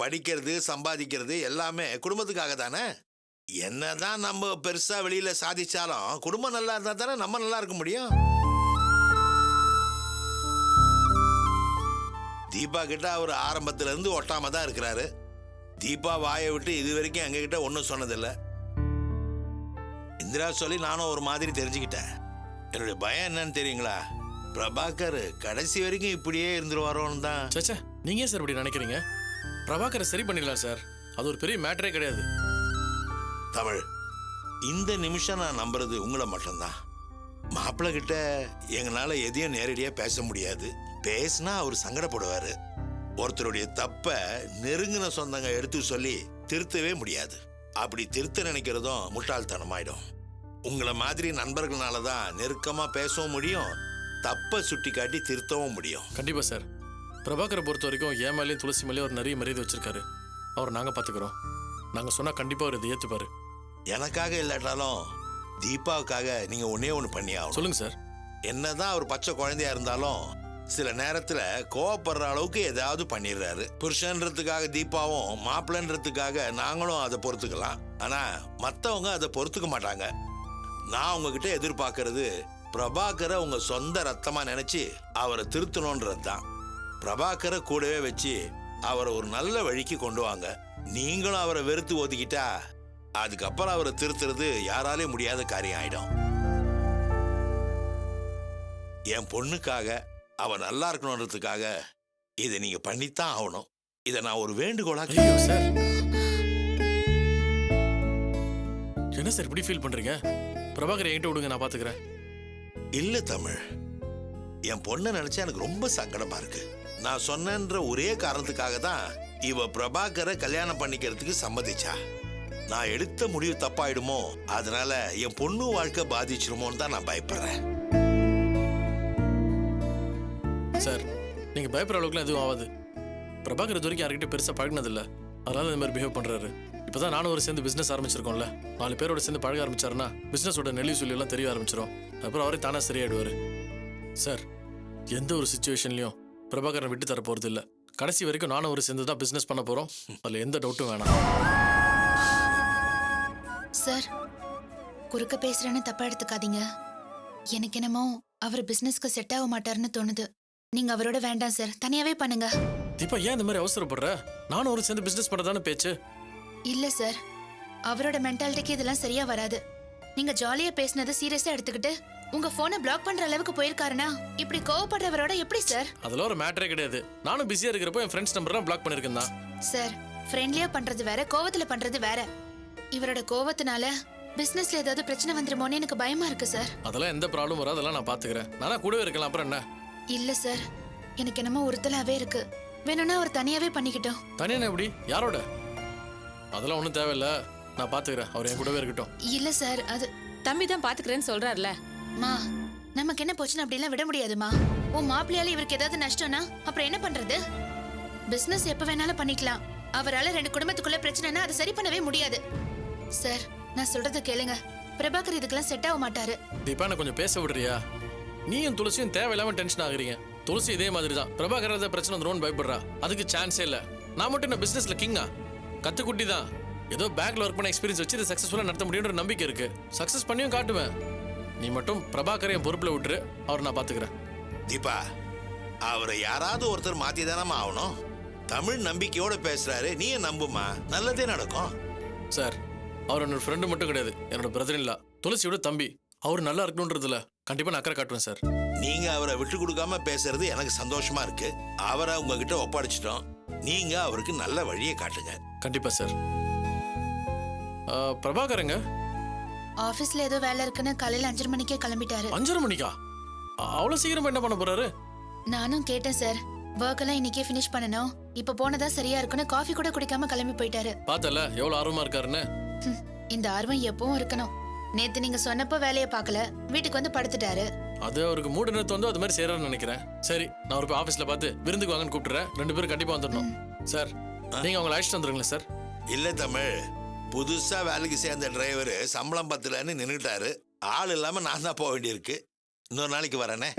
படிக்கிறது சம்பாதிக்கிறது எல்லாமே குடும்பத்துக்காக தானே. என்னதான் நம்ம பெருசா வெளியில சாதிச்சாலும் குடும்பம் நல்லா இருந்தா தானே நம்ம நல்லா இருக்க முடியும். தீபா கிட்ட அவர் ஆரம்பத்துல இருந்து ஒட்டாம தான் இருக்கிறாரு. தீபா வாயை விட்டு இது வரைக்கும் எங்ககிட்ட ஒன்றும் சொன்னதில்ல. இந்திரா சொல்லி நானும் ஒரு மாதிரி தெரிஞ்சுக்கிட்டேன். என்னுடைய பயம் என்னன்னு தெரியுங்களா, பிரபாகர் கடைசி வரைக்கும் இப்படியே இருந்துருவாரோன்னு தான். சச்சா, நீங்க சார் இப்படி நினைக்கிறீங்க? பிரபாகரை சரி பண்ணிடலாம் சார், அது ஒரு பெரிய மேட்டரே கிடையாது. தமிழ், இந்த நிமிஷம் நான் நம்புறது உங்களை மட்டும்தான். மாப்பிள்ளை கிட்ட எங்களால எதையும் நேரடியா பேச முடியாது. பேசினா அவர் சங்கடப்படுவாரு. ஒருத்தருடைய தப்ப நெருங்கின சொந்தங்க எடுத்து சொல்லி திருத்தவே முடியாது. அப்படி திருத்த நினைக்கிறதும் முட்டாள்தனமாயிடும். உங்களை மாதிரி நண்பர்களாலதான் நெருக்கமா பேசவும் முடியும், தப்ப சுட்டி காட்டி திருத்தவும் முடியும். கண்டிப்பா சார். பிரபாகரை பொறுத்த வரைக்கும் என் மேலேயும் துளசி மேலேயும் ஒரு நிறைய மரியாதை வச்சிருக்காரு. அவர் நாங்க பாத்துக்கிறோம். நாங்க சொன்னா கண்டிப்பா அவர் இதை ஏத்துப்பாரு. எனக்காக இல்லாட்டாலும் தீபாவுக்காக நீங்க ஒன்னே ஒண்ணு பண்ணி ஆகணும். சொல்லுங்க சார். என்னதான் அவர் பச்சை குழந்தையா இருந்தாலும் சில நேரத்துல கோவப்படுற அளவுக்கு ஏதாவது பண்ணிடுறாரு. புருஷன்றதுக்காக தீபாவும் மாப்பிள்ளன்றதுக்காக நாங்களும் அதை பொறுத்துக்கலாம். ஆனா மத்தவங்க அதை பொறுத்துக்க மாட்டாங்க. நான் உங்ககிட்ட எதிர்பார்க்கறது பிரபாகரை உங்க சொந்த ரத்தமா நினைச்சு அவரை திருத்தணும்ன்றது தான். பிரபாகரை கூடவே வச்சு அவரை ஒரு நல்ல வழிக்கு கொண்டு வாங்க. நீங்களும் அவரை வெறுத்து ஒதுக்கிட்டா அதுக்கப்புறம் அவரை திருத்துறது யாராலே முடியாத காரியம் ஆயிடும். என் பொண்ணுக்காக அவ நல்லா இருக்கணும்ன்றதுக்காக இதை நீங்க பண்ணித்தான் ஆகணும். இதை நான் ஒரு வேண்டுகோளா. சார் என்ன சார் இப்படி ஃபீல் பண்றீங்க? பிரபாகர் என்கிட்ட விடுங்க, நான் பாத்துக்கிறேன். இல்ல தமிழ், என் பொண்ணை நினைச்சா எனக்கு ரொம்ப சங்கடமா இருக்கு. நான் சொன்னன்ற ஒரே காரணத்துக்காக தான் இவ பிரபாகரை கல்யாணம் பண்ணிக்கிறதுக்கு சம்மதிச்சா. நான் எடுத்த முடிவு தப்பாயிடுமோ, அதனால என் பொண்ணு வாழ்க்கை பாதிச்சிருமோன்னு தான் நான் பயப்படுறேன். சார் நீங்க பயப்படுற அளவுக்குலாம் எதுவும் ஆகாது. பிரபாகர் இது வரைக்கும் யார்கிட்ட பெருசா பழகினதில்ல, அதனால இந்த மாதிரி பிஹேவ் பண்றாரு. இப்பதான் நானும் ஒரு சேர்ந்து பிசினஸ் ஆரம்பிச்சிருக்கோம்ல, 4 பேரோட சேர்ந்து பழக ஆரம்பிச்சாருன்னா பிசினஸோட நெல்லி சொல்லி எல்லாம் தெரிய ஆரம்பிச்சிடும். அப்புறம் அவரே தானே சரியாயிடுவாரு. சார் எந்த ஒரு சுச்சுவேஷன்லயும் பிரபாகரனை விட்டு தர போறது இல்ல. கடைசி வரைக்கும் நானும் ஒரு சேர்ந்து தான் பிசினஸ் பண்ண போறோம். அதுல எந்த டவுட்டும் வேணாம். சார் குறுக்க பேசுறேன்னு தப்பா எடுத்துக்காதீங்க. எனக்கு என்னமோ அவர் பிசினஸ்க்கு செட் ஆக மாட்டாருன்னு தோணுது. நீங்க அவரோட வேண்டாம் சார், தனியாவே பண்ணுங்க. தீபா ஏன் இந்த மாதிரி அவசரப்படுற? நானும் ஒரு சேர்ந்து பிசினஸ் பண்ணதானே பேச்சு. இல்ல சார், அவரோட மென்டாலிட்டிக்கு இதெல்லாம் சரியா வராது. நீங்க ஜாலியா பேசினதை சீரியஸா எடுத்துக்கிட்டு உங்க போனை பிளாக் பண்ற அளவுக்கு போயிருக்காருன்னா இப்படி கோவப்படுறவரோட எப்படி சார்? அதெல்லாம் ஒரு மேட்டரே கிடையாது. நானும் பிஸியா இருக்கிறப்போ என் ஃப்ரெண்ட்ஸ் நம்பர்லாம் பிளாக் பண்ணிருக்கேன் தான். சார் ஃப்ரெண்ட்லியா பண்றது வேற, கோவத்துல பண்றது வேற. இவரோட கோவத்தினால பிசினஸ்ல ஏதாவது பிரச்சனை வந்துருமோன்னு எனக்கு பயமா இருக்கு சார். அதெல்லாம் எந்த ப்ராப்ளம் வராது, அதெல்லாம் நான் பாத்துக்கிறேன். நானா கூடவே இருக்கலாம், அப்புறம் என்ன? இல்ல சார், எனக்கு என்னமோ உறுத்தலாவே இருக்கு. வேணும்னா அவர் தனியாவே பண்ணிக்கிட்டோம். தனியா எப்படி? யாரோட? அதெல்லாம் ஒண்ணும் தேவையில்ல, நான் பாத்துக்கிறேன். அவர் என் கூடவே இருக்கட்டும். இல்ல சார், அது தம்பி தான் பாத்துக்கிறேன்னு சொல்றாருல. மா, நமக்கு என்ன போச்சுன்னு அப்படிலாம் விட முடியாதுமா. உன் மாப்பிள்ளையால இவருக்கு ஏதாவது நஷ்டம்னா அப்புறம் என்ன பண்றது? பிசினஸ் எப்ப வேணாலும் பண்ணிக்கலாம். அவரால 2 குடும்பத்துக்குள்ள பிரச்சனைனா அதை சரி பண்ணவே முடியாது. சார் நான் சொல்றத கேளுங்க, பிரபாகர் இதுக்கெல்லாம் செட் ஆக மாட்டாரு. தீபா நான் கொஞ்சம் பேச விடுறியா? நீயும் துளசியும் தேவையில்லாம டென்ஷன் ஆகுறீங்க. துளசி இதே மாதிரி தான், பிரபாகர் ஏதாவது பிரச்சனை வந்துடும் பயப்படுறா. அதுக்கு சான்ஸே இல்ல. நான் மட்டும் என்ன பிசினஸ்ல கிங்கா? கத்துக்குட்டி தான். ஏதோ பேங்க்ல ஒர்க் பண்ண எக்ஸ்பீரியன்ஸ் வச்சு இதை சக்சஸ்ஃபுல்லா நடத்த முடியும்ன்ற நம்பிக்கை இருக்கு. சக்சஸ் பண்ணியும் காட்டுவேன். நீ மட்டும் பிரபாகர் என் பொறுப்புல விட்டுரு, அவர் நான் பாத்துக்கிறேன். தீபா, அவரை யாராவது ஒருத்தர் மாத்தி தானமா ஆகணும். தமிழ் நம்பிக்கையோட பேசுறாரு, நீயே நம்புமா, நல்லதே நடக்கும். சார் அவர் என்னோட ஃப்ரெண்டு மட்டும் கிடையாது, என்னோட பிரதர் இல்ல, துளசியோட தம்பி. அவர் நல்லா இருக்கணும்ன்றதுல கண்டிப்பா நான் அக்கறை காட்டுவேன் சார். நீங்க அவரை விட்டு கொடுக்காம பேசுறது எனக்கு சந்தோஷமா இருக்கு. அவரை உங்ககிட்ட ஒப்படைச்சிட்டோம். நீங்க அவருக்கு நல்ல வழியை காட்டுங்க. கண்டிப்பா சார். பிரபாகரங்க ஆபீஸ்ல ஏதோ வேலை இருக்குன்னு காலையில 5:30 மணிக்கே கிளம்பிட்டாரு. 5:30 மணிக்கா? அவ்வளவு சீக்கிரமா என்ன பண்ண போறாரு? நானும் கேட்டேன் சார், ஒர்க் எல்லாம் இன்னைக்கே ஃபினிஷ் பண்ணணும், இப்ப போனதா சரியா இருக்குன்னு காஃபி கூட குடிக்காம கிளம்பி போயிட்டாரு. பார்த்தல எவ்வளவு ஆர்வமா இருக்காருன்னு. இந்த ஆர்வம் எப்பவும் இருக்கணும். நேத்து நீங்க சொன்னப்ப வேலையை பார்க்கல, வீட்டுக்கு வந்து படுத்துட்டாரு. அது அவருக்கு மூடு நேரத்து வந்து அது மாதிரி செய்யறாருன்னு நினைக்கிறேன். சரி, நான் ஒரு ஆபீஸ்ல பார்த்து விருந்துக்கு வாங்கன்னு கூப்பிட்டுறேன். 2 பேரும் கண்டிப்பா வந்துடணும். சார் நீங்க அவங்களை அழைச்சிட்டு வந்துருங்களேன் சார். இல்ல தமிழ், புதுசா வேலைக்கு சேர்ந்த டிரைவர் சம்பளம் பத்தலன்னு நின்னுட்டாரு. ஆள் இல்லாம நான் தான் போக வேண்டியிருக்கு. இன்னொரு நாளைக்கு வரேனே.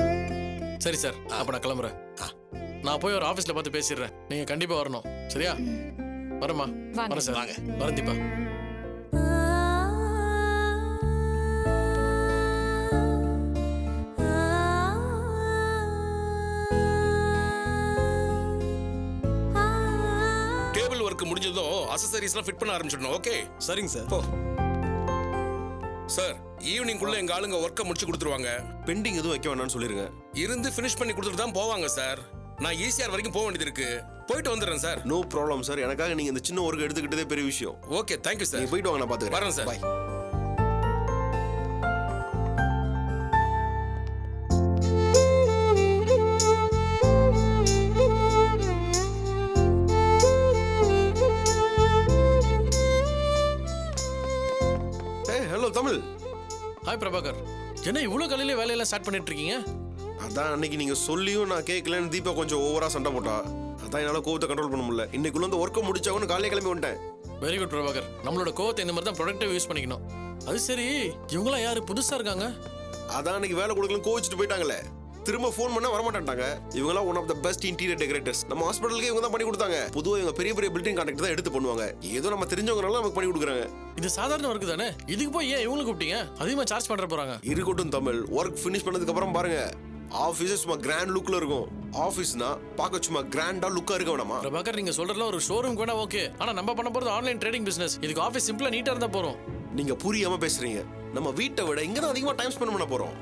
சரி சார், அப்ப நான் கிளம்புறேன். நான் போய் ஒரு ஆபீஸ்ல பார்த்து பேசிடுறேன். நீங்க கண்டிப்பா வரணும், சரியா? வரேம்மா. வாங்க. வரேன் சார். வாங்க. வரேன் தீபா. டேபிள் ஒர்க் முடிஞ்சதும் அசசரிஸ்லாம் ஃபிட் பண்ண ஆரம்பிச்சிடணும். ஓகே சரிங்க சார். போ சார். ஈவினிங்குள்ள எங்க ஆளுங்க ஒர்க்கை முடிச்சு கொடுத்துருவாங்க. பெண்டிங் எதுவும் வைக்க வேணாம்னு சொல்லிருங்க. இருந்து ஃபினிஷ் பண்ணி கொடுத்துட்டு தான் போவாங்க சார். நான் ஈசிஆர் வரைக்கும் போக வேண்டியது இருக்கு. போயிட்டு வந்துடுறேன் சார். No problem sir. எனக்காக நீங்க இந்த சின்ன ஒர்க் எடுத்துக்கிட்டதே பெரிய விஷயம். ஓகே தேங்க்யூ நீங்க சார். போயிட்டு வாங்க, நான் பாத்துக்கிறேன். வரேன் sir. Bye. Hello Tamil. Hi Prabhakar. என்ன இவ்வளோ காலையில வேலையெல்லாம் ஸ்டார்ட் பண்ணிட்டு இருக்கீங்க? அதான் அன்னைக்கு நீங்க சொல்லியும் நான் கேட்கலன்னு தீபா கொஞ்சம் ஓவரா சண்டை போட்டா. அதான் என்னால கோவத்தை கண்ட்ரோல் பண்ண முடியல. இன்னைக்குள்ள இந்த ஒர்க்கை முடிச்சாங்கன்னு காலையில கிளம்பி வந்துட்டேன். Very good Prabhakar. நம்மளோட கோவத்தை இந்த மாதிரி தான் ப்ரொடக்டிவ் யூஸ் பண்ணிக்கணும். அது சரி, இவங்களாம் யாரு புதுசா இருக்காங்க? அதான் அன்னைக்கு வேலை கொடுக்கலன்னு கோவிச்சுட்டு போயிட்டாங்களே. திரும்ப ஃபோன் பண்ணா வரமாட்டாங்க. இவங்கலாம் one of the best interior decorators. நம்ம ஹாஸ்பிட்டலுக்கு இவங்க தான் பண்ணி கொடுத்தாங்க. பொதுவாக இவங்க பெரிய பெரிய பில்டிங் கான்ட்ராக்ட் தான் எடுத்து பண்ணுவாங்க. ஏதோ நம்ம தெரிஞ்சவங்கனால நமக்கு பண்ணி கொடுக்குறாங்க. இது சாதாரண ஒர்க் தானே. இதுக்கு போய் ஏன் இவங்களை கூப்பிட்டீங்க? அதிகமாக சார்ஜ் பண்ற போறாங்க. இருக்கட்டும் தமிழ். ஒர்க் ஃபினிஷ் பண்ணதுக்கு அப்புறம் பாருங்க, ஆஃபீஸ் சும்மா கிராண்ட் லுக்ல இருக்கும். ஆஃபீஸ்னா பார்க்க சும்மா கிராண்டா லுக்கா இருக்க வேணாமா? பிரபாகர், நீங்க சொல்றதுல ஒரு ஷோரூம் கூட ஓகே. ஆனா நம்ம பண்ண போறது ஆன்லைன் ட்ரேடிங் பிசினஸ். இதுக்கு ஆஃபீஸ் சிம்பிளா நீட்டா இருந்தா போறோம். நீங்க புரியாம பேசுறீங்க. நம்ம வீட்டை விட இங்க தான் அதிகமா டைம் ஸ்பெண்ட் பண்ண போறோம்.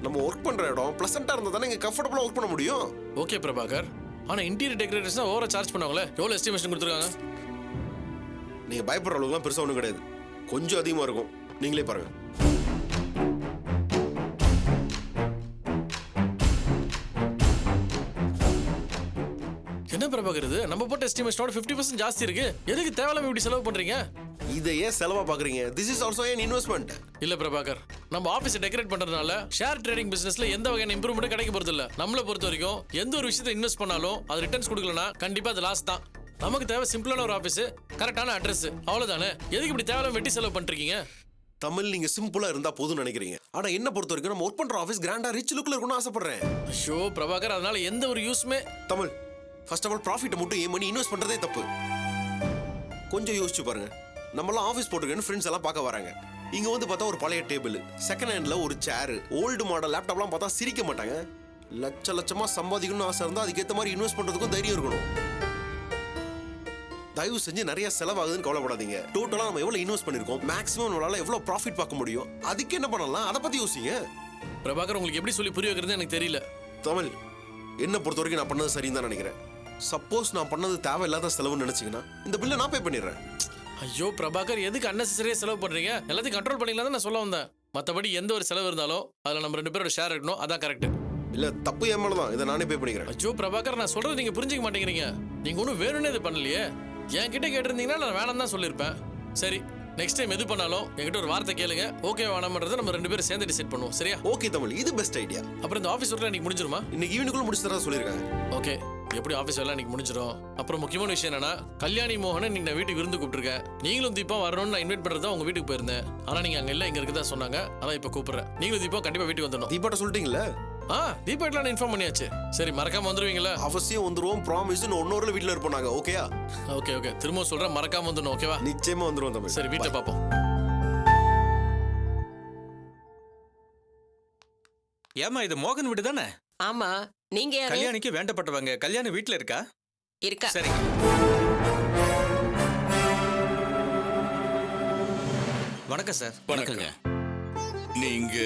நம்ம ஒர்க் பண்ற இடம் பிளசண்டா இருந்தா தானே இங்க கம்ஃபர்டபுளா ஒர்க் பண்ண முடியும். ஓகே பிரபாகர். ஆனா இன்டீரியர் டெக்கரேட்டர்ஸ் தான் ஓவரா சார்ஜ் பண்ணுவாங்களே. எவ்வளவு எஸ்டிமேஷன் கொடுத்துருக்காங்க? நீங்க பயப்படுற அளவுக்குலாம் பெருசா ஒன்றும் கிடையாது. கொஞ்சம் அதிகமா இருக்கும். நீங்களே பாருங்க. என்ன பிரபாகர், இது நம்ம போட்ட எஸ்டிமேஷனோட 50% ஜாஸ்தி இருக்கு. எதுக்கு தேவையில்லாம இப்படி செலவு பண்றீங்க? இதை ஏன் செலவா பாக்குறீங்க? This is also an investment. இல்ல பிரபாகர், நம்ம ஆபீஸ் டெக்கரேட் பண்றதுனால ஷேர் ட்ரேடிங் பிசினஸ்ல எந்த வகையான இம்ப்ரூவ்மெண்ட் கிடைக்க போறது இல்ல. நம்மள பொறுத்த வரைக்கும் எந்த ஒரு விஷயத்தை இன்வெஸ்ட் பண்ணாலும் அது ரிட்டர்ன்ஸ் கொடுக்கலனா கண்டிப்பா அது லாஸ் தான். நமக்கு தேவை சிம்பிளான ஒரு ஆபீஸ், கரெக்டான அட்ரஸ், அவ்வளவுதானே. எதுக்கு இப்படி தேவையில்லாம வெட்டி செலவு பண்றீங்க? தமிழ், நீங்க சிம்பிளா இருந்தா போதும்னு நினைக்கிறீங்க. ஆனா என்ன பொறுத்த வரைக்கும் நம்ம ஒர்க் பண்ற ஆபீஸ் கிராண்டா ரிச் லுக்ல இருக்கணும்னு ஆசைப்படுறேன். ஐயோ பிரபாகர், அதனால எந்த ஒரு யூஸ்மே. தமிழ், ஃபர்ஸ்ட் ஆஃப் ஆல் ப்ராஃபிட்டை மட்டும் ஏன் பண்ணி இன்வெஸ்ட் பண்றதே தப்பு. கொஞ்சம் யோசிச்சு பாருங்க. நம்மளாம் ஆஃபீஸ் போட்டுருக்கேன்னு ஃப்ரெண்ட்ஸ் எல்லாம் பார்க்க வராங்க. இங்க வந்து பார்த்தா ஒரு பழைய டேபிள், செகண்ட் ஹேண்ட்ல ஒரு சேர், ஓல்டு மாடல் லேப்டாப்லாம் பார்த்தா சிரிக்க மாட்டாங்க. லட்சமா சம்பாதிக்கணும்னு ஆசை இருந்தா அதுக்கேற்ற மாதிரி இன்வெஸ்ட் பண்றதுக்கும் தைரியம் இருக்கணும். தயவு செஞ்சு நிறைய செலவாகுதுன்னு கவலைப்படாதீங்க. டோட்டலா நம்ம எவ்வளவு இன்வெஸ்ட் பண்ணிருக்கோம், மேக்ஸிமம் நம்மளால எவ்வளவு ப்ராஃபிட் பார்க்க முடியும், அதுக்கு என்ன பண்ணலாம் அதை பத்தி யோசிங்க. பிரபாகர், உங்களுக்கு எப்படி சொல்லி புரிய வைக்கிறது எனக்கு தெரியல. தமிழ், என்ன பொறுத்த வரைக்கும் நான் பண்ணது சரின்னு தான் நினைக்கிறேன். சப்போஸ் நான் பண்ணது தேவையில்லாத செலவுன்னு நினைச்சீங்கன்னா இந்த பில்லை நான் பே பண்ணிடுறேன். ஐயோ பிரபாகர், எதுக்கு அன்னெசரியா செலவு பண்றீங்க? எல்லாத்தையும் கண்ட்ரோல் பண்ணிக்கலாம் தான் நான் சொல்ல வந்தேன். மற்றபடி எந்த ஒரு செலவு இருந்தாலும் அதுல நம்ம 2 பேரோட ஷேர் இருக்கணும். அதான் கரெக்ட். இல்ல, தப்பு என் மேலதான். இதை நானே பே பண்ணிக்கிறேன். ஐயோ பிரபாகர், நான் சொல்றது நீங்க புரிஞ்சுக்க மாட்டேங்கிறீங்க. நீங்க ஒன்றும் வேணும்னே இது பண்ணலையே. என்கிட்ட கேட்டிருந்தீங்கன்னா நான் வேணாம் தான் சொல்லியிருப்பேன். சரி, நெக்ஸ்ட் டைம் எது பண்ணாலும் என்கிட்ட ஒரு வார்த்தை கேளுங்க. ஓகே வேணாமன்றதை நம்ம 2 பேரும் சேர்ந்து டிசைட் பண்ணுவோம். சரியா? ஓகே தமிழ், இது பெஸ்ட் ஐடியா. அப்புறம் இந்த ஆஃபீஸ் ஒர்க்லாம் இன்னைக்கு முடிஞ்சிருமா? இன்னைக்கு ஈவினிங்குள்ள முடிச்சு தரதா சொல்லியிருக்காங்க. ஓகே, எப்படி ஆஃபீஸ் எல்லாம் இன்னைக்கு முடிஞ்சிடும். அப்புறம் முக்கியமான விஷயம் என்னன்னா, கல்யாணி மோகனை நீங்க நான் வீட்டுக்கு விருந்து கூப்பிட்டுருக்கேன். நீங்களும் தீபா வரணும்னு நான் இன்வைட் பண்றதா உங்க வீட்டுக்கு போயிருந்தேன். ஆனா நீங்க அங்க இல்ல, இங்க இருக்கதா சொன்னாங்க. அதான் இப்ப கூப்பிடுறேன். நீங்களும் தீபா கண்டிப்பா வீட்டுக்கு வந்துடணும். தீபாட்ட சொல்லிட்டீங்களா? தீபாட்டெலாம் இன்ஃபார்ம் பண்ணியாச்சு. சரி, மறக்காம வந்துருவீங்களா? அவசியம் வந்துருவோம். ப்ராமிஸ். 1 ஹவர்ல வீட்டுல இருப்போம் நாங்க. ஓகேயா? ஓகே ஓகே, திரும்ப சொல்றேன், மறக்காம வந்துடணும். ஓகேவா? நிச்சயமா வந்துருவோம் தமிழ். சரி, வீட்டை பார்ப்போம். ஏமா, இது மோகன் வீடு தானே? ஆமா, நீங்க யாரு? கல்யாணிக்கு வேண்டப்பட்டவங்க. கல்யாணி வீட்ல இருக்கா? இருக்கா. சரி. வணக்கம் சார். வணக்கங்க. நீங்க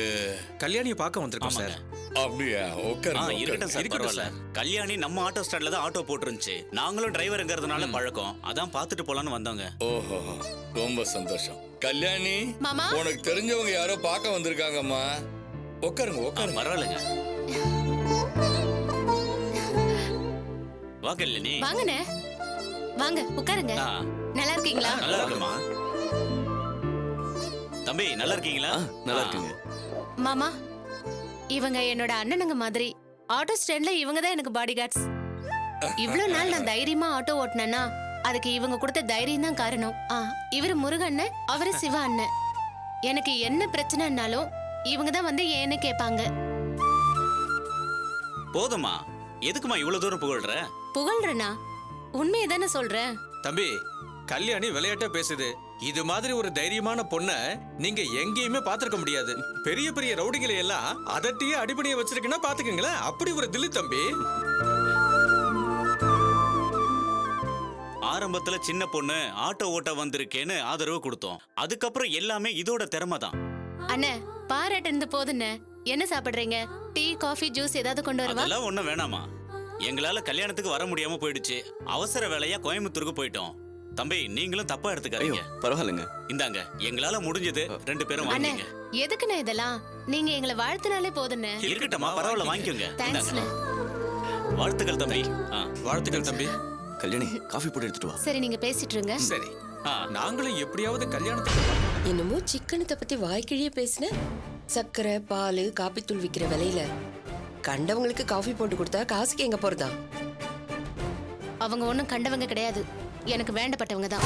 கல்யாணியை பார்க்க வந்திருக்கோம் சார். அப்படியா? உட்காருங்க. இருக்கட்டும் சார், இருக்கட்டும் பரவாயில்ல. கல்யாணி நம்ம ஆட்டோ ஸ்டாண்ட்ல தான் ஆட்டோ போட்டுருந்துச்சு. நாங்களும் டிரைவருங்கிறதுனால பழக்கம், அதான் பார்த்துட்டு போலான்னு வந்தோங்க. ஓஹோ, ரொம்ப சந்தோஷம். கல்யாணி, மாமா. உனக்கு தெரிஞ்சவங்க யாரோ பார்க்க வந்திருக்காங்கம்மா. உட்காருங்க உட்காருங்க. பரவாயில்லைங்க. வா கல்யாணி. வாங்கண்ணே, வாங்க உட்காருங்க. ஆ, நல்லா இருக்கீங்களா? நல்லா இருக்குமா? தம்பி, நல்லா இருக்கீங்களா? நல்லா இருக்குங்க. மாமா, இவங்க என்னோட அண்ணனுங்க மாதிரி. ஆட்டோ ஸ்டாண்ட்ல இவங்க தான் எனக்கு பாடி கார்ட்ஸ். இவ்ளோ நாள் நான் தைரியமா ஆட்டோ ஓட்டினேன்னா அதுக்கு இவங்க கொடுத்த தைரியம் தான் காரணம். இவரு முருகன், அவரு சிவா அண்ணன். எனக்கு என்ன பிரச்சனைனாலும் இவங்க தான் வந்து ஏன்னு கேட்பாங்க. போதுமா? எதுக்குமா இவ்வளவு தூரம் புகழ்ற? புகழ்றனா? உண்மையை தானே சொல்றேன். தம்பி, கல்யாணி விளையாட்டா பேசுது. இது மாதிரி ஒரு தைரியமான பொண்ண நீங்க எங்கேயுமே பாத்திருக்க முடியாது. பெரிய பெரிய ரவுடிகளை எல்லாம் அதட்டியே அடிப்படையை வச்சிருக்குன்னா பாத்துக்கங்களேன். அப்படி ஒரு தில்லு தம்பி. ஆரம்பத்துல சின்ன பொண்ணு ஆட்டோ ஓட்ட வந்திருக்கேன்னு ஆதரவு கொடுத்தோம். அதுக்கப்புறம் எல்லாமே இதோட திறமை தான். அண்ணே பாராட்டு இருந்து போதுண்ணே. என்ன சாப்பிடுறீங்க? டீ காஃபி ஜூஸ் ஏதாவது கொண்டு வரவா? அதெல்லாம் ஒண்ணும் வேணாமா. எங்களால கல்யாணத்துக்கு வர முடியாம போயிடுச்சு. அவசர வேலையா கோயம்புத்தூருக்கு போயிட்டோம். தம்பி நீங்களும் தப்பா எடுத்துக்காதீங்க. பரவாயில்லைங்க. இந்தாங்க எங்களால முடிஞ்சது 2 பேரும் அண்ணே வாங்கிங்க. எதுக்குண்ணே இதெல்லாம்? நீங்க எங்களை வாழ்த்தினாலே போதுண்ணே. இருக்கட்டும்மா, பரவாயில்ல வாங்கிக்கோங்க. தேங்க்ஸ்ண்ணே. இந்தாங்க. வாழ்த்துக்கள் தம்பி. வாழ்த்துக்கள் தம்பி. கல்யாணி காஃபி போட்டு எடுத்துட்டு வா. சரி நீங்க பேசிட்டு இருங்க. சரி, நாங்களும் எப்படியாவது கல்யாணத்துக்கு என்னமோ சிக்கனத்தை பத்தி வாய்க்கிழியே பேசின. சர்க்கரை பால் காப்பித்தூள் விக்கிற விலையில கண்டவங்களுக்கு காஃபி போட்டு கொடுத்தா காசுக்கு எங்க போறதா? அவங்க ஒண்ணும் கண்டவங்க கிடையாது, எனக்கு வேண்டப்பட்டவங்க தான்.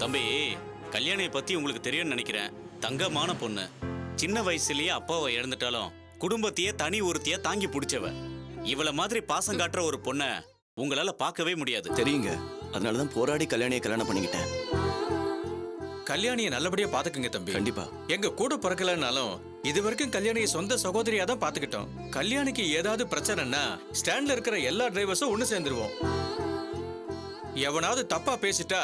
தம்பி கல்யாணியை பத்தி உங்களுக்கு தெரியும்னு நினைக்கிறேன். தங்கமான பொண்ணு. சின்ன வயசுலயே அப்பாவை இழந்துட்டாலும் குடும்பத்தையே தனி ஒருத்தியா தாங்கி பிடிச்சவ. இவளை மாதிரி பாசம் காட்டுற ஒரு பொண்ண உங்களால பார்க்கவே முடியாது. தெரியுங்க, அதனாலதான் போராடி கல்யாணியை கல்யாணம் பண்ணிக்கிட்டேன். கல்யாணியை நல்லபடியா பாத்துக்குங்க தம்பி. கண்டிப்பா. எங்க கூட பிறக்கலனாலும் இது வரைக்கும் கல்யாணியை சொந்த சகோதரியா தான் பாத்துக்கிட்டோம். கல்யாணிக்கு ஏதாவது பிரச்சனைன்னா ஸ்டாண்ட்ல இருக்கிற எல்லா டிரைவர்ஸும் ஒண்ணு சேர்ந்துருவோம். எவனாவது தப்பா பேசிட்டா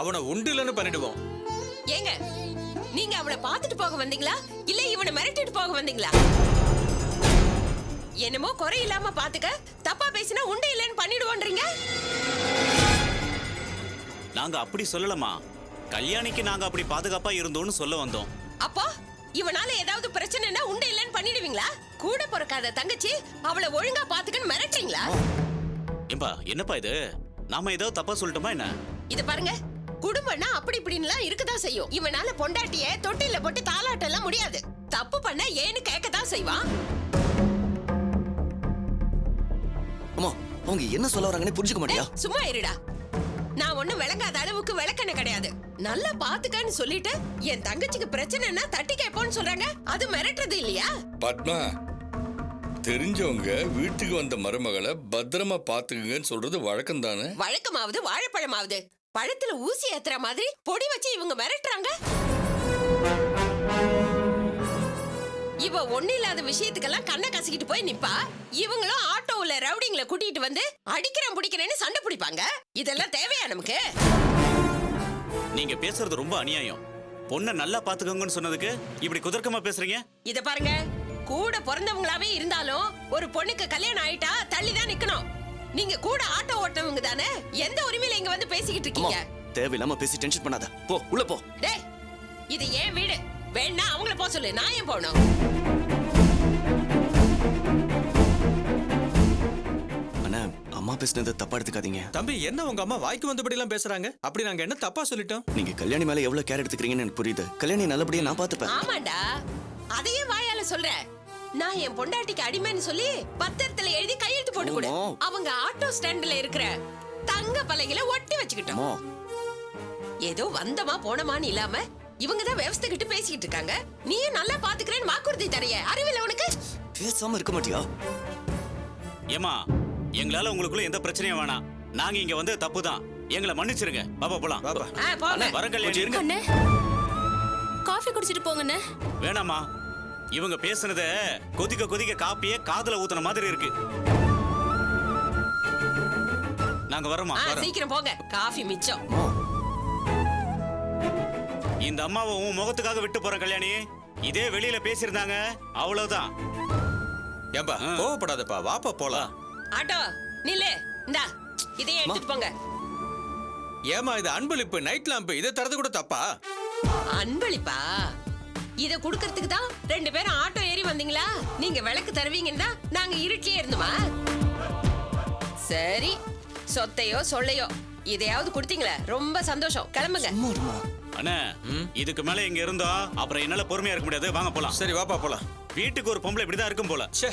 அவனை உண்டுலன்னு பண்ணிடுவோம். ஏங்க நீங்க அவளை பாத்துட்டு போக வந்தீங்களா இல்ல இவனை மிரட்டிட்டு போக வந்தீங்களா? என்னமோ குறை இல்லாம பாத்துக்க, தப்பா பேசினா உண்டு இல்லைன்னு பண்ணிடுவோன்றீங்க. நாங்க அப்படி சொல்லலமா. கல்யாணிக்கு நாங்க அப்படி பாதுகாப்பா இருந்தோம்னு சொல்ல வந்தோம். அப்போ இவனால ஏதாவது பிரச்சனைனா உண்டு இல்லைன்னு பண்ணிடுவீங்களா? கூட பிறக்காத தங்கச்சி அவளை ஒழுங்கா பாத்துக்கன்னு மிரட்டுறீங்களா? ஏம்பா என்னப்பா இது? நாம ஏதாவது தப்பா சொல்லிட்டோமா என்ன? இது பாருங்க, குடும்பம்னா அப்படி இப்படின்னுலாம் இருக்கதான் செய்யும். இவனால பொண்டாட்டிய தொட்டில போட்டு தாளாட்டெல்லாம் முடியாது. தப்பு பண்ண ஏன்னு கேட்கதான் செய்வான். அம்மா, அவங்க என்ன சொல்ல வராங்கன்னு புரிஞ்சுக்க மாட்டியா? சும்மா இருடா. நான் ஒண்ணும் விளங்காத அளவுக்கு விளக்கண கிடையாது. நல்லா பாத்துக்கன்னு சொல்லிட்டு என் தங்கச்சிக்கு பிரச்சனைனா தட்டி கேட்போன்னு சொல்றாங்க. அது மிரட்டுறது இல்லையா? பத்மா, தெரிஞ்சவங்க வீட்டுக்கு வந்த மருமகளை பத்திரமா பாத்துக்குங்கன்னு சொல்றது வழக்கம் தானே? வழக்கமாவது வாழைப்பழமாவது பழத்துல ஊசி ஏத்துற மாதிரி பொடி வச்சு இவங்க மிரட்டுறாங்க. இவ ஒண்ணு இல்லாத விஷயத்துக்கெல்லாம் கண்ணை கசிக்கிட்டு போய் நிப்பா. இவங்களும் ஆட்டோவுல ரவுடிங்களை கூட்டிட்டு வந்து அடிக்கிறேன் பிடிக்கிறேன்னு சண்டை பிடிப்பாங்க. இதெல்லாம் தேவையா நமக்கு? நீங்க பேசுறது ரொம்ப அநியாயம். பொண்ணை நல்லா பாத்துக்கோங்கன்னு சொன்னதுக்கு இப்படி குதர்க்கமா பேசுறீங்க. இத பாருங்க, கூட பிறந்தவங்களாவே இருந்தாலும் ஒரு பொண்ணுக்கு கல்யாணம் ஆயிட்டா தள்ளிதான் நிக்கணும். நீங்க கூட ஆட்டோ ஓட்டவங்க தானே, எந்த உரிமையில இங்க வந்து பேசிக்கிட்டு இருக்கீங்க? தேவையில்லாம பேசி டென்ஷன் பண்ணாத. போ உள்ள போ. டேய், இது ஏன் வீடு. வேணா அவங்கள போக சொல்லு, நான் ஏன் போகணும்? அண்ணா, அம்மா பேசுனது தப்பா எடுத்துக்காதீங்க. தம்பி என்ன உங்க அம்மா வாய்க்கு வந்தபடி எல்லாம் பேசுறாங்க? அப்படி நாங்க என்ன தப்பா சொல்லிட்டோம்? நீங்க கல்யாணி மேல எவ்வளவு கேர் எடுத்துக்கிறீங்கன்னு எனக்கு புரியுது. கல்யாணி நல்லபடியா நான் பாத்துப்பேன். ஆமாண்டா, அதையே வாயால சொல்ற. நான் என் பொண்டாட்டிக்கு அடிமைன்னு சொல்லி பத்திரத்துல எழுதி கையெழுத்து போட்டு கொடு. அவங்க ஆட்டோ ஸ்டாண்ட்ல இருக்கிற தங்க பலகையில ஒட்டி வச்சுக்கிட்டோம். ஏதோ வந்தமா போனமான்னு இல்லாம இவங்க தான் விவசாய கிட்ட பேசிக்கிட்டு இருக்காங்க. நீயும் நல்லா பாத்துக்கிறேன்னு வாக்குறுதி தரைய. அறிவில்ல உனக்கு? பேசாம இருக்க மாட்டியா? ஏமா, எங்களால உங்களுக்குள்ள எந்த பிரச்சனையும் வேணாம். நாங்க இங்க வந்து தப்பு தான். எங்களை மன்னிச்சிருங்க. பாப்பா போலாம். பாப்பா. போங்க. வர கல்யாணி. அண்ணே காஃபி குடிச்சிட்டு போங்கண்ணே. வேணாமா, இவங்க பேசுனத கொதிக்க கொதிக்க காப்பியே காதுல ஊத்துன மாதிரி இருக்கு. நாங்க வரோமா? சீக்கிரம் போங்க, காஃபி மிச்சம். இந்த அம்மாவை உன் முகத்துக்காக விட்டு போற கல்யாணி. இதே வெளியில பேசியிருந்தாங்க அவ்வளவுதான். ஏம்பா கோவப்படாதப்பா, வாப்பா போலாம். ஆட்டோ நில்லு. இந்தா இதையே எடுத்துட்டு போங்க. ஏமா இது அன்பளிப்பு, நைட் லாம்ப், இதை தரது கூட தப்பா? அன்பளிப்பா? இத குடுக்கறதுக்கு தான் 2 பேரும் ஆட்டோ ஏறி வந்தீங்களா? நீங்க விளக்கு தருவீங்கன்னா நாங்க இருட்டிலே இருந்துமா? சரி, சொத்தையோ சொல்லையோ இதையாவது கொடுத்தீங்களா? ரொம்ப சந்தோஷம். கிளம்புங்க. அண்ணா, இதுக்கு மேல இங்க இருந்தோம் அப்புறம் என்னால பொறுமையா இருக்க முடியாது. வாங்க போலாம். சரி வாப்பா போலாம். வீட்டுக்கு ஒரு பொம்பளை இப்படிதான் இருக்கும் போல. ச்சே,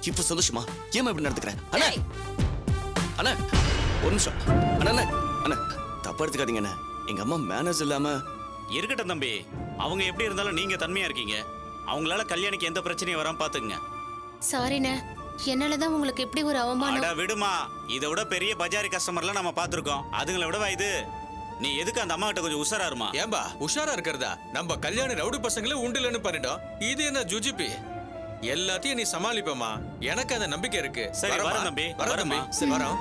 இப்ப சந்தோஷமா? ஏமா இப்படி நடந்துக்கிறேன்? அண்ணா, டேய், அண்ணா ஒரு நிமிஷம். அண்ணா அண்ணா அண்ணா, தப்பா எடுத்துக்காதீங்க அண்ணா. எங்க அம்மா மேனேஜ் இல்லாம. இருக்கட்டும் தம்பி, அவங்க எப்படி இருந்தாலும் நீங்க தன்மையா இருக்கீங்க. அவங்களால கல்யாணிக்கு எந்த பிரச்சனையும் வராம பாத்துக்குங்க. சாரிண்ணே, என்னாலதான் உங்களுக்கு இப்படி ஒரு அவமானம். அட விடுமா, இதை விட பெரிய பஜாரி கஸ்டமர்லாம் நம்ம பார்த்திருக்கோம். அதுங்களை விடவா இது? நீ எதுக்கு அந்த அம்மா கிட்ட கொஞ்சம் உஷாரா இருமா. ஏம்பா உஷாரா இருக்கிறதா? நம்ம கல்யாண ரவுடி பசங்களே உண்டுலன்னு பண்ணிட்டோம். இது என்ன ஜுஜிபி? எல்லாத்தையும் நீ சமாளிப்பமா, எனக்கு அந்த நம்பிக்கை இருக்கு. சரி, வரேம்மா. வரேன் தம்பி, வரேன் தம்பி. வரேம்மா. சரி, வரோம்.